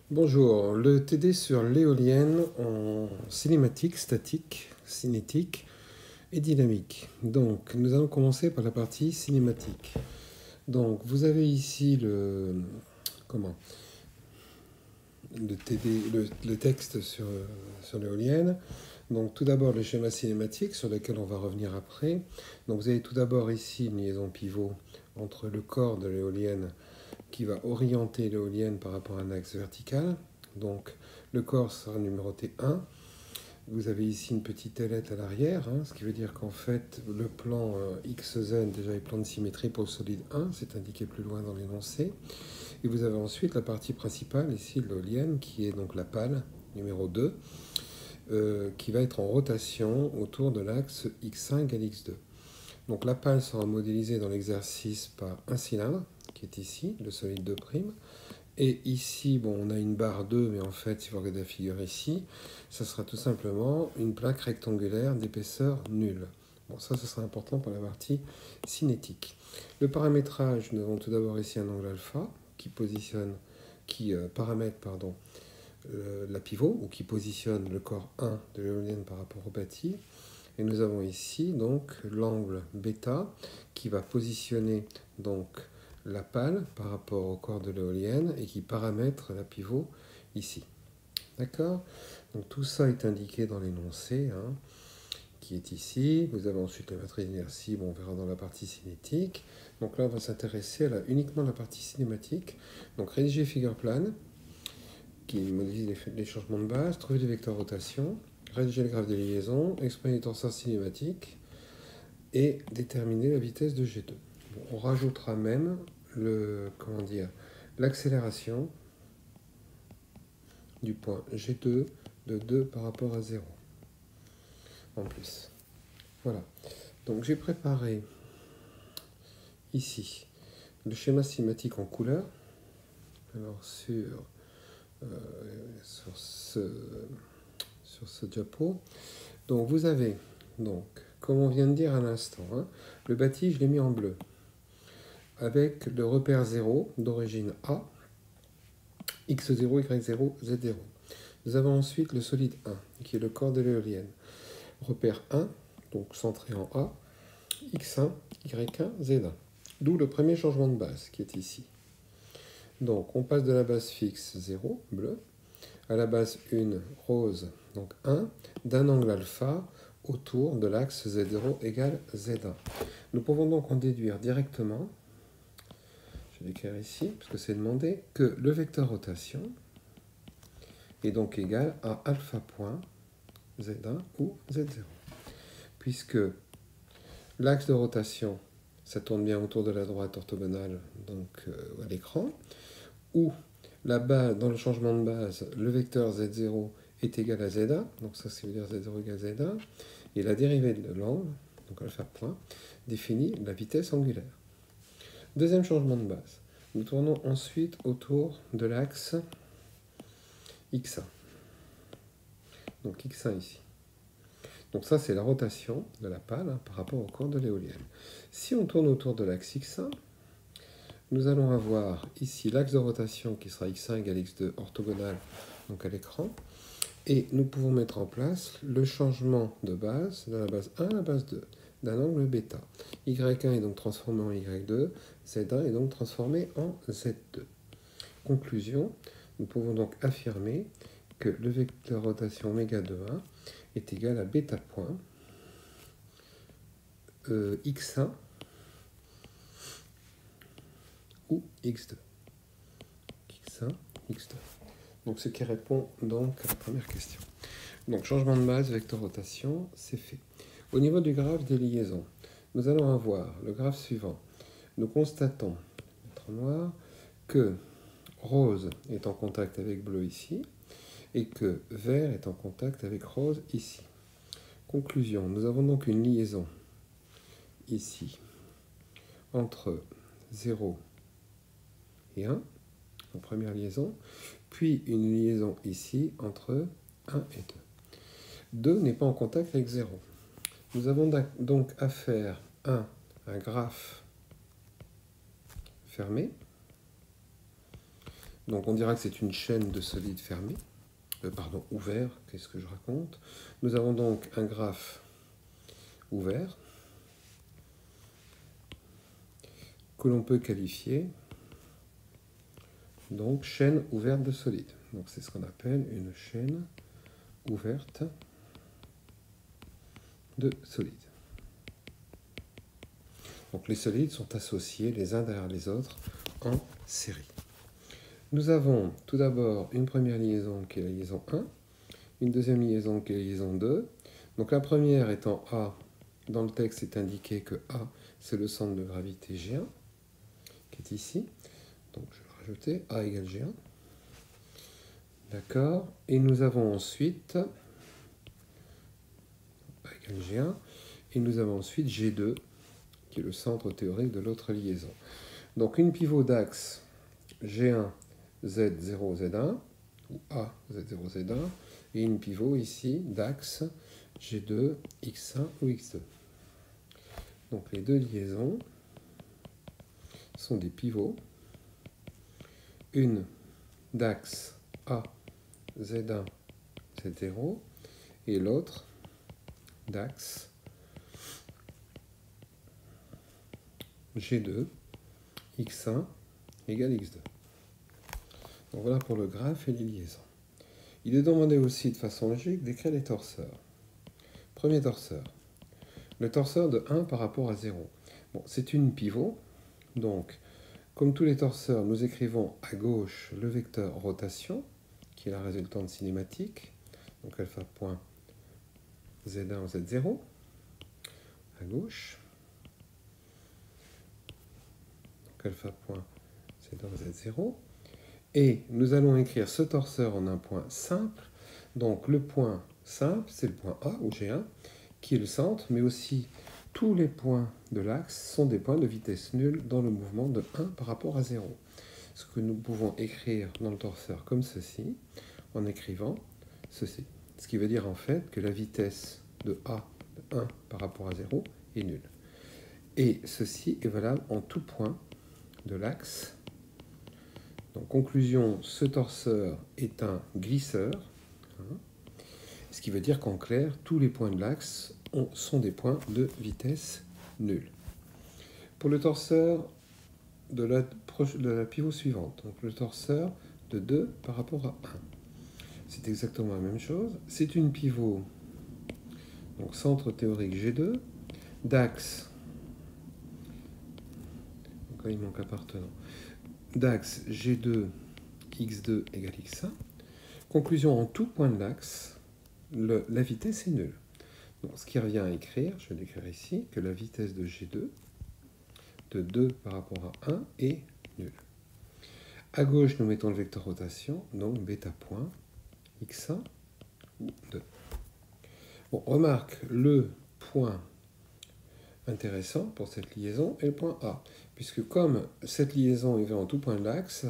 Bonjour, le TD sur l'éolienne en cinématique, statique, cinétique et dynamique. Donc, nous allons commencer par la partie cinématique. Donc, vous avez ici comment, le TD, le texte sur l'éolienne. Donc, tout d'abord, le schéma cinématique sur lequel on va revenir après. Donc, vous avez tout d'abord ici une liaison pivot entre le corps de l'éolienne qui va orienter l'éolienne par rapport à un axe vertical. Donc le corps sera numéroté 1. Vous avez ici une petite ailette à l'arrière, ce qui veut dire qu'en fait le plan XZ déjà est plan de symétrie pour le solide 1, c'est indiqué plus loin dans l'énoncé. Et vous avez ensuite la partie principale ici de l'éolienne qui est donc la pale numéro 2, qui va être en rotation autour de l'axe X1 égale X2. Donc la pale sera modélisée dans l'exercice par un cylindre, qui est ici, le solide 2'. Et ici, bon, on a une barre 2, mais en fait, si vous regardez la figure ici, ça sera tout simplement une plaque rectangulaire d'épaisseur nulle. Bon, ça, ce sera important pour la partie cinétique. Le paramétrage, nous avons tout d'abord ici un angle alpha qui paramètre la pivot, ou qui positionne le corps 1 de l'éolienne par rapport au bâti. Et nous avons ici donc l'angle bêta qui va positionner donc la pale par rapport au corps de l'éolienne et qui paramètre la pivot ici. D'accord? Donc tout ça est indiqué dans l'énoncé qui est ici. Vous avez ensuite la matrice d'inertie, bon, on verra dans la partie cinétique. Donc là, on va s'intéresser uniquement à la partie cinématique. Donc rédiger figure plane, qui modifie les changements de base, trouver des vecteurs rotation, rédiger le graphe des liaisons, exprimer les tenseurs cinématiques et déterminer la vitesse de G2. Bon, on rajoutera même l'accélération du point G2 de 2 par rapport à 0 en plus. Voilà. Donc j'ai préparé ici le schéma cinématique en couleur. Alors sur ce diapo. Donc vous avez, donc, comme on vient de dire à l'instant, le bâti, je l'ai mis en bleu, avec le repère 0 d'origine A, x0, y0, z0. Nous avons ensuite le solide 1, qui est le corps de l'éolienne. Repère 1, donc centré en A, x1, y1, z1. D'où le premier changement de base, qui est ici. Donc on passe de la base fixe 0, bleu, à la base 1, rose, donc 1, d'un angle alpha autour de l'axe Z0 égale Z1. Nous pouvons donc en déduire directement, je vais l'écrire ici, parce que c'est demandé, que le vecteur rotation est donc égal à alpha point Z1 ou Z0. Puisque l'axe de rotation, ça tourne bien autour de la droite orthogonale, donc à l'écran, où dans le changement de base, le vecteur Z0 est égal à Z1, donc ça veut dire Z0 égale Z1, et la dérivée de l'angle, donc alpha point, définit la vitesse angulaire. Deuxième changement de base. Nous tournons ensuite autour de l'axe X1. Donc X1 ici. Donc ça, c'est la rotation de la pale par rapport au corps de l'éolienne. Si on tourne autour de l'axe X1, nous allons avoir ici l'axe de rotation qui sera X1 égale X2 orthogonal, donc à l'écran. Et nous pouvons mettre en place le changement de base, de la base 1 à la base 2, d'un angle bêta. Y1 est donc transformé en Y2, Z1 est donc transformé en Z2. Conclusion, nous pouvons donc affirmer que le vecteur rotation oméga de 1 est égal à bêta point X1 ou X2. X1, X2. Donc ce qui répond donc à la première question. Donc changement de base, vecteur rotation, c'est fait. Au niveau du graphe des liaisons, nous allons avoir le graphe suivant. Nous constatons, en noir, que rose est en contact avec bleu ici, et que vert est en contact avec rose ici. Conclusion, nous avons donc une liaison ici entre 0 et 1, en première liaison, puis une liaison ici entre 1 et 2. 2 n'est pas en contact avec 0. Nous avons donc affaire à un graphe fermé, Donc on dira que c'est une chaîne de solides fermés, pardon, ouvert, qu'est-ce que je raconte? Nous avons donc un graphe ouvert que l'on peut qualifier donc chaîne ouverte de solides. Donc c'est ce qu'on appelle une chaîne ouverte de solides. Donc les solides sont associés les uns derrière les autres en série. Nous avons tout d'abord une première liaison qui est la liaison 1, une deuxième liaison qui est la liaison 2. Donc la première étant A, dans le texte est indiqué que A c'est le centre de gravité G1 qui est ici. Donc je vais rajouter A égale G1. D'accord. Et nous avons ensuite A égale G1. Et nous avons ensuite G2 qui est le centre théorique de l'autre liaison. Donc une pivot d'axe G1 Z0 Z1 ou A Z0 Z1 et une pivot ici d'axe G2 X1 ou X2. Donc les deux liaisons sont des pivots. Une d'axe A Z1 Z0 et l'autre d'axe G2 X1 égale X2. Donc voilà pour le graphe et les liaisons. Il est demandé aussi de façon logique d'écrire les torseurs. Premier torseur. Le torseur de 1 par rapport à 0. Bon, c'est une pivot. Donc, comme tous les torseurs, nous écrivons à gauche le vecteur rotation, qui est la résultante cinématique. Donc alpha point Z1 ou Z0, à gauche. Donc alpha point Z1 ou Z0. Et nous allons écrire ce torseur en un point simple. Donc le point simple, c'est le point A ou G1, qui est le centre, mais aussi tous les points de l'axe sont des points de vitesse nulle dans le mouvement de 1 par rapport à 0. Ce que nous pouvons écrire dans le torseur comme ceci, en écrivant ceci. Ce qui veut dire en fait que la vitesse de A de 1 par rapport à 0 est nulle. Et ceci est valable en tout point de l'axe. Donc, conclusion, ce torseur est un glisseur, ce qui veut dire qu'en clair, tous les points de l'axe sont des points de vitesse nulle. Pour le torseur de la pivot suivante, donc le torseur de 2 par rapport à 1, c'est exactement la même chose. C'est une pivot, donc centre théorique G2, d'axe, donc là il manque appartenant, d'axe G2 X2 égale X1. Conclusion, en tout point de l'axe, la vitesse est nulle. Donc, ce qui revient à écrire, je vais l'écrire ici, que la vitesse de G2, de 2 par rapport à 1, est nulle. À gauche, nous mettons le vecteur rotation, donc bêta point X1 ou 2. Bon, remarque, le point intéressant pour cette liaison est le point A, puisque comme cette liaison est vraie en tout point de l'axe,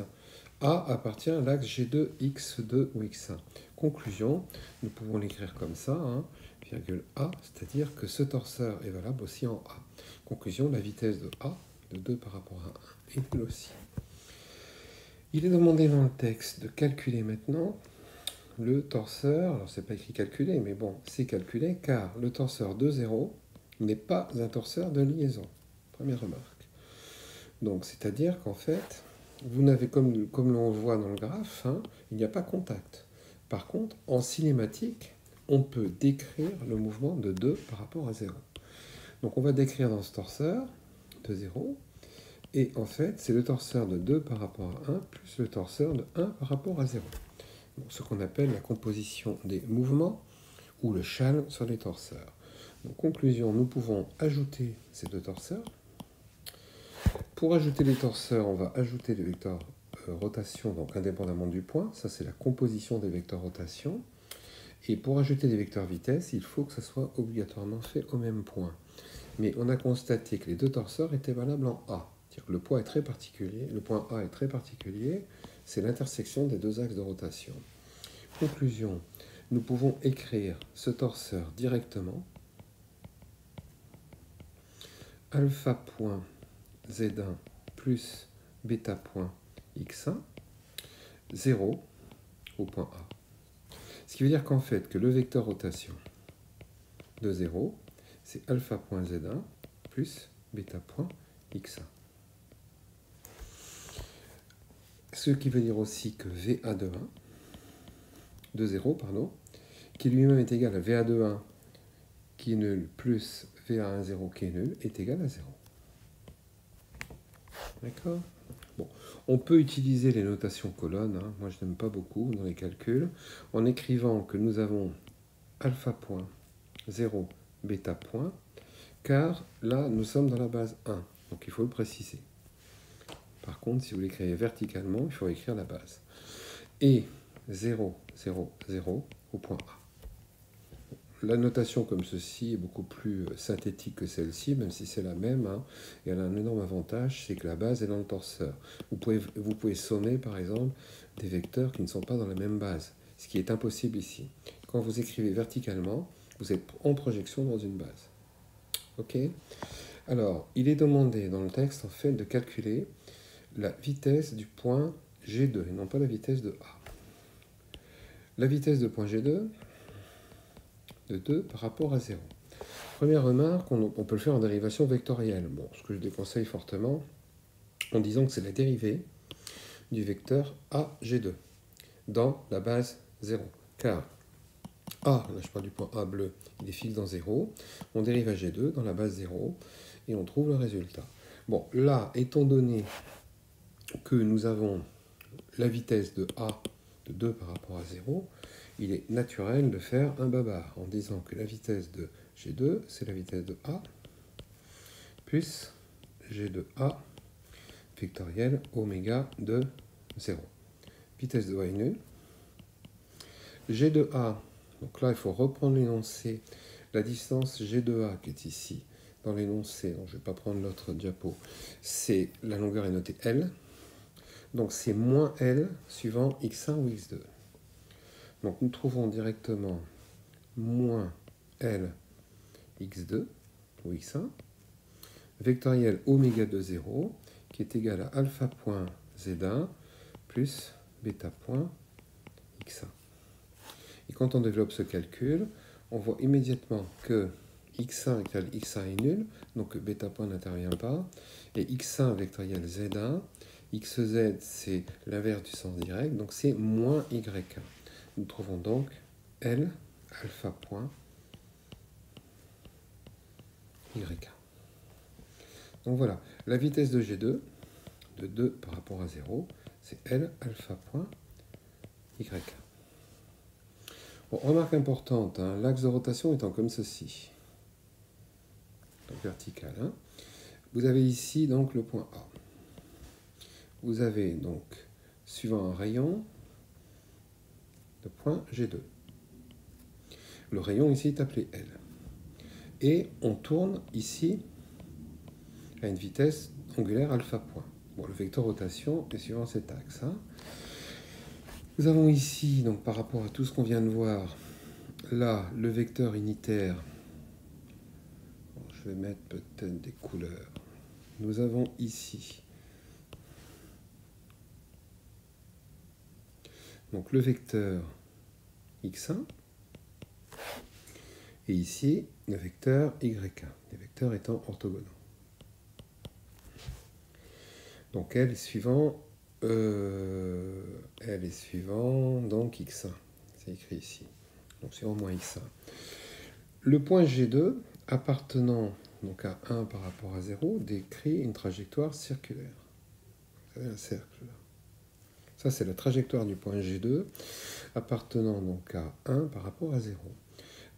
A appartient à l'axe G2, X2 ou X1. Conclusion, nous pouvons l'écrire comme ça, hein, virgule A, c'est-à-dire que ce torseur est valable aussi en A. Conclusion, la vitesse de A, de 2 par rapport à 1, est nulle aussi. Il est demandé dans le texte de calculer maintenant le torseur, alors c'est pas écrit calculer, mais bon, c'est calculé, car le torseur de 0 n'est pas un torseur de liaison. Première remarque. Donc, c'est-à-dire qu'en fait, vous n'avez, comme l'on voit dans le graphe, hein, il n'y a pas contact. Par contre, en cinématique, on peut décrire le mouvement de 2 par rapport à 0. Donc on va décrire dans ce torseur de 0, et en fait, c'est le torseur de 2 par rapport à 1 plus le torseur de 1 par rapport à 0. Donc, ce qu'on appelle la composition des mouvements ou le châle sur les torseurs. Donc, conclusion, nous pouvons ajouter ces deux torseurs. Pour ajouter les torseurs, on va ajouter les vecteurs rotation, donc indépendamment du point. Ça, c'est la composition des vecteurs rotation. Et pour ajouter des vecteurs vitesse, il faut que ça soit obligatoirement fait au même point. Mais on a constaté que les deux torseurs étaient valables en A. C'est-à-dire que le point est très particulier, le point A est très particulier, c'est l'intersection des deux axes de rotation. Conclusion, nous pouvons écrire ce torseur directement. Alpha point Z1 plus bêta point X1. 0 au point A. Ce qui veut dire qu'en fait, que le vecteur rotation de 0, c'est alpha.z1 plus bêta.x1. Ce qui veut dire aussi que VA de 0, pardon, qui lui-même est égal à VA de 1 qui est nul plus VA1 0 qui est nul est égal à 0. D'accord? Bon, on peut utiliser les notations colonnes, hein. Moi je n'aime pas beaucoup dans les calculs, en écrivant que nous avons alpha point 0 bêta point, car là nous sommes dans la base 1, donc il faut le préciser. Par contre, si vous l'écrivez verticalement, il faut écrire la base. Et 0, 0, 0 au point A. La notation comme ceci est beaucoup plus synthétique que celle-ci, même si c'est la même, hein, et elle a un énorme avantage, c'est que la base est dans le torseur. Vous pouvez sommer, par exemple, des vecteurs qui ne sont pas dans la même base, ce qui est impossible ici. Quand vous écrivez verticalement, vous êtes en projection dans une base. Ok? Alors, il est demandé dans le texte, en fait, de calculer la vitesse du point G2, et non pas la vitesse de A. La vitesse de point G2, de 2 par rapport à 0. Première remarque, on peut le faire en dérivation vectorielle. Bon, ce que je déconseille fortement, en disant que c'est la dérivée du vecteur AG2 dans la base 0. Car A, là je parle du point A bleu, il est fixe dans 0. On dérive AG2 dans la base 0 et on trouve le résultat. Bon, là, étant donné que nous avons la vitesse de A de 2 par rapport à 0, il est naturel de faire un babar en disant que la vitesse de G2, c'est la vitesse de A, plus G de A vectoriel oméga de 0. Vitesse de A est nulle. G de A, donc là il faut reprendre l'énoncé, la distance G de A qui est ici, dans l'énoncé, donc je ne vais pas prendre l'autre diapo, c'est la longueur est notée L, donc c'est moins L suivant x1 ou x2. Donc nous trouvons directement moins L x2 ou x1, vectoriel oméga de 0, qui est égal à alpha point z1 plus bêta point x1. Et quand on développe ce calcul, on voit immédiatement que x1 égale x1 est nul, donc bêta point n'intervient pas, et x1 vectoriel z1, xz c'est l'inverse du sens direct, donc c'est moins y1. Nous trouvons donc L alpha point y1. Donc voilà, la vitesse de G2, de 2 par rapport à 0, c'est L alpha point y1. Bon, remarque importante, hein, l'axe de rotation étant comme ceci, donc vertical. Hein. Vous avez ici donc le point A. Vous avez donc, suivant un rayon, le point G2. Le rayon ici est appelé L. Et on tourne ici à une vitesse angulaire alpha point. Bon, le vecteur rotation est suivant cet axe. Hein. Nous avons ici, donc par rapport à tout ce qu'on vient de voir, là, le vecteur unitaire. Bon, je vais mettre peut-être des couleurs. Nous avons ici donc le vecteur x1 et ici le vecteur y1, les vecteurs étant orthogonaux. Donc L est suivant donc x1, c'est écrit ici, donc suivant moins x1. Le point G2 appartenant donc à 1 par rapport à 0 décrit une trajectoire circulaire. Vous avez un cercle là. Ça c'est la trajectoire du point G2 appartenant donc à 1 par rapport à 0.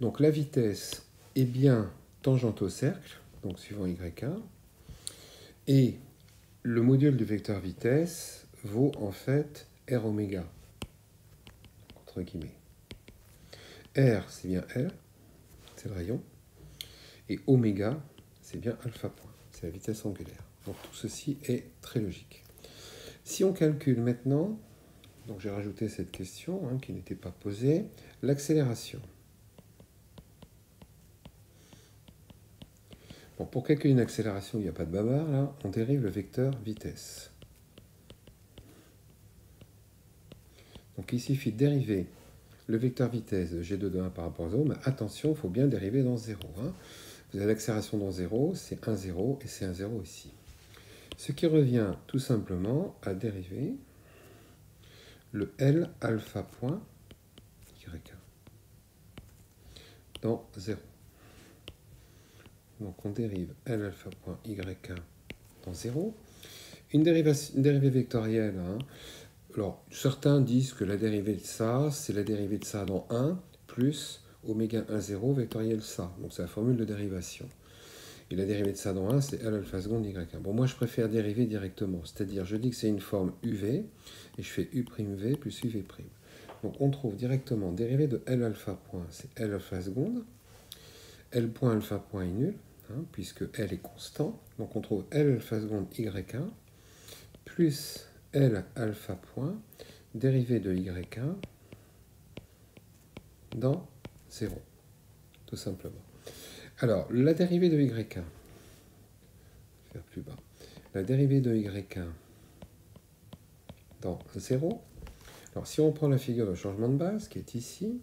Donc la vitesse est bien tangente au cercle, donc suivant y1, et le module du vecteur vitesse vaut en fait r oméga, entre guillemets. R, c'est bien L, c'est le rayon, et oméga, c'est bien alpha point, c'est la vitesse angulaire. Donc tout ceci est très logique. Si on calcule maintenant, donc j'ai rajouté cette question hein, qui n'était pas posée, l'accélération. Bon, pour calculer une accélération, il n'y a pas de bavard, là, on dérive le vecteur vitesse. Donc il suffit de dériver le vecteur vitesse de G2 de 1 par rapport à 0, mais attention, il faut bien dériver dans 0. Hein. Vous avez l'accélération dans 0, c'est 1, 0, et c'est 1, 0 ici. Ce qui revient tout simplement à dériver le L alpha point Y1 dans 0. Donc on dérive L alpha point Y1 dans 0. Une dérivée vectorielle, hein. Alors certains disent que la dérivée de ça, c'est la dérivée de ça dans 1 plus oméga 1, 0 vectoriel ça. Donc c'est la formule de dérivation. Et la dérivée de ça dans 1, c'est L alpha seconde Y1. Bon, moi je préfère dériver directement, c'est-à-dire je dis que c'est une forme UV, et je fais U'V plus UV'. Donc on trouve directement dérivée de L alpha point, c'est L alpha seconde. L point alpha point est nul, hein, puisque L est constant. Donc on trouve L alpha seconde Y1 plus L alpha point, dérivée de Y1 dans 0, tout simplement. Alors, la dérivée de Y1, je vais faire plus bas, la dérivée de Y1 dans 0, alors si on prend la figure de changement de base, qui est ici,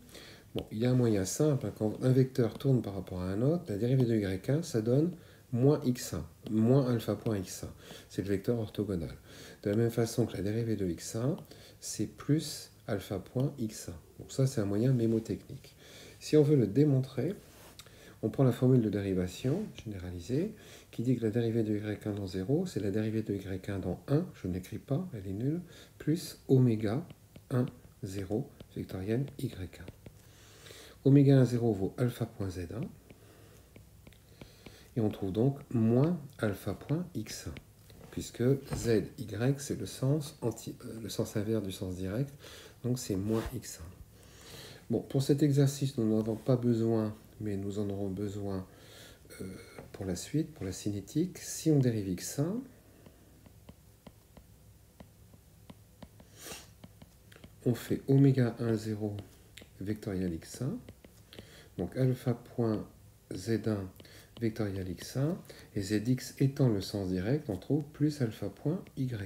bon, il y a un moyen simple, hein, quand un vecteur tourne par rapport à un autre, la dérivée de Y1, ça donne moins x1, moins alpha point x1. C'est le vecteur orthogonal. De la même façon que la dérivée de x1, c'est plus alpha point x1. Donc ça, c'est un moyen mémotechnique. Si on veut le démontrer, on prend la formule de dérivation généralisée qui dit que la dérivée de y1 dans 0, c'est la dérivée de y1 dans 1, je ne l'écris pas, elle est nulle, plus oméga 1, 0 vectorielle y1. Oméga 1, 0 vaut alpha point z1. Et on trouve donc moins alpha point x1, puisque zy, c'est le sens inverse du sens direct, donc c'est moins x1. Bon, pour cet exercice, nous n'en avons pas besoin, mais nous en aurons besoin pour la suite, pour la cinétique. Si on dérive x1, on fait oméga 1, 0 vectoriel x1, donc alpha point z1 vectoriel x1, et zx étant le sens direct, on trouve plus alpha point y1.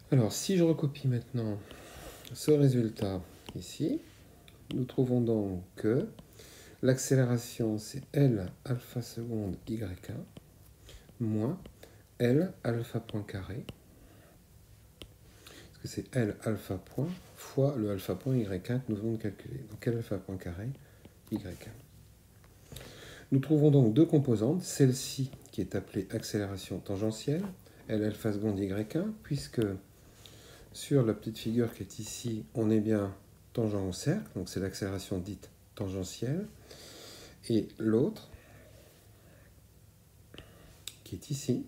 Alors, si je recopie maintenant ce résultat ici, nous trouvons donc que l'accélération, c'est L alpha seconde y1 moins L alpha point carré, parce que c'est L alpha point fois le alpha point y1 que nous venons de calculer. Donc L alpha point carré y1. Nous trouvons donc deux composantes, celle-ci qui est appelée accélération tangentielle, L alpha seconde y1, puisque sur la petite figure qui est ici, on est bien tangent au cercle, donc c'est l'accélération dite tangentielle, et l'autre, qui est ici,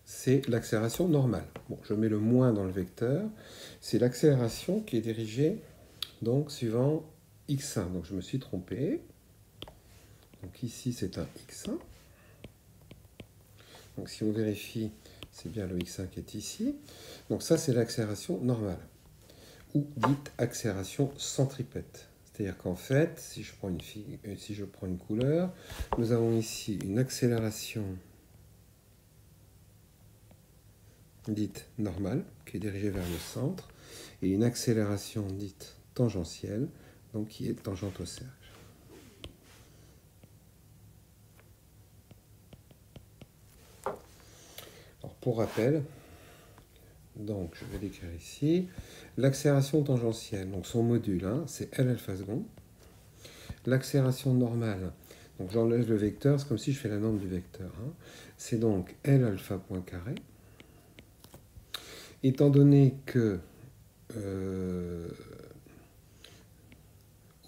c'est l'accélération normale. Bon, je mets le moins dans le vecteur, c'est l'accélération qui est dirigée donc suivant x1, donc je me suis trompé. Donc ici, c'est un x1. Donc si on vérifie, c'est bien le x1 qui est ici. Donc ça, c'est l'accélération normale, ou dite accélération centripète. C'est-à-dire qu'en fait, si je prends une couleur, nous avons ici une accélération dite normale, qui est dirigée vers le centre, et une accélération dite tangentielle, donc qui est tangente au cercle. Alors, pour rappel, donc je vais l'écrire ici, l'accélération tangentielle, donc son module, hein, c'est L alpha seconde. L'accélération normale, donc j'enlève le vecteur, c'est comme si je fais la norme du vecteur, hein, c'est donc L alpha point carré. Étant donné que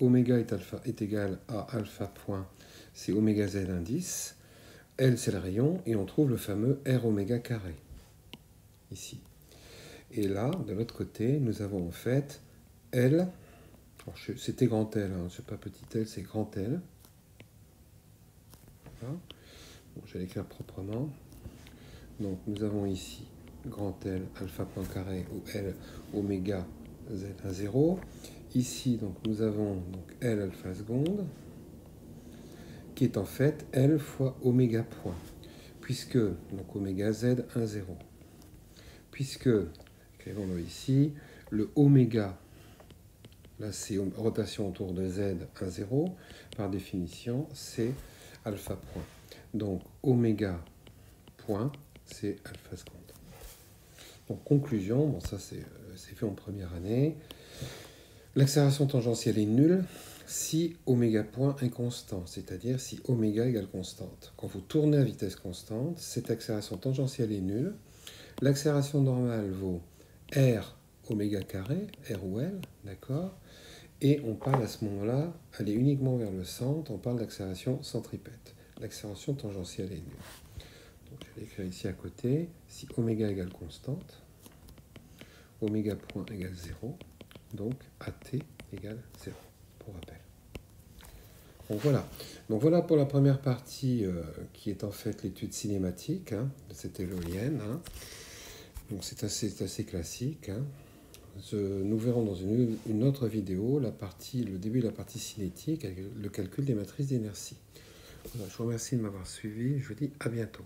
oméga est égal à alpha point, c'est oméga z indice, L c'est le rayon, et on trouve le fameux R oméga carré, ici. Et là, de l'autre côté, nous avons en fait L, c'était grand L, hein, c'est pas petit L, c'est grand L. Voilà. Bon, je vais l'écrire proprement. Donc nous avons ici grand L alpha point carré ou L oméga z1 0. Ici, donc, nous avons donc, L alpha seconde, qui est en fait L fois oméga point, puisque, donc oméga z 1 0, puisque Okay, on voit ici, le oméga, là c'est rotation autour de Z, 1, 0. Par définition, c'est alpha point. Donc, oméga point, c'est alpha seconde. Donc, conclusion, bon ça c'est fait en première année. L'accélération tangentielle est nulle si oméga point est constant, c'est-à-dire si oméga égale constante. Quand vous tournez à vitesse constante, cette accélération tangentielle est nulle. L'accélération normale vaut R oméga carré, R ou L, d'accord? Et on parle à ce moment-là, aller uniquement vers le centre, on parle d'accélération centripète. L'accélération tangentielle est nulle. Donc je vais l'écrire ici à côté. Si oméga égale constante, oméga point égale 0, donc AT égale 0, pour rappel. Donc voilà pour la première partie qui est en fait l'étude cinématique de cette éolienne. Donc c'est assez classique. Nous verrons dans une autre vidéo le début de la partie cinétique avec le calcul des matrices d'inertie. Voilà, je vous remercie de m'avoir suivi. Je vous dis à bientôt.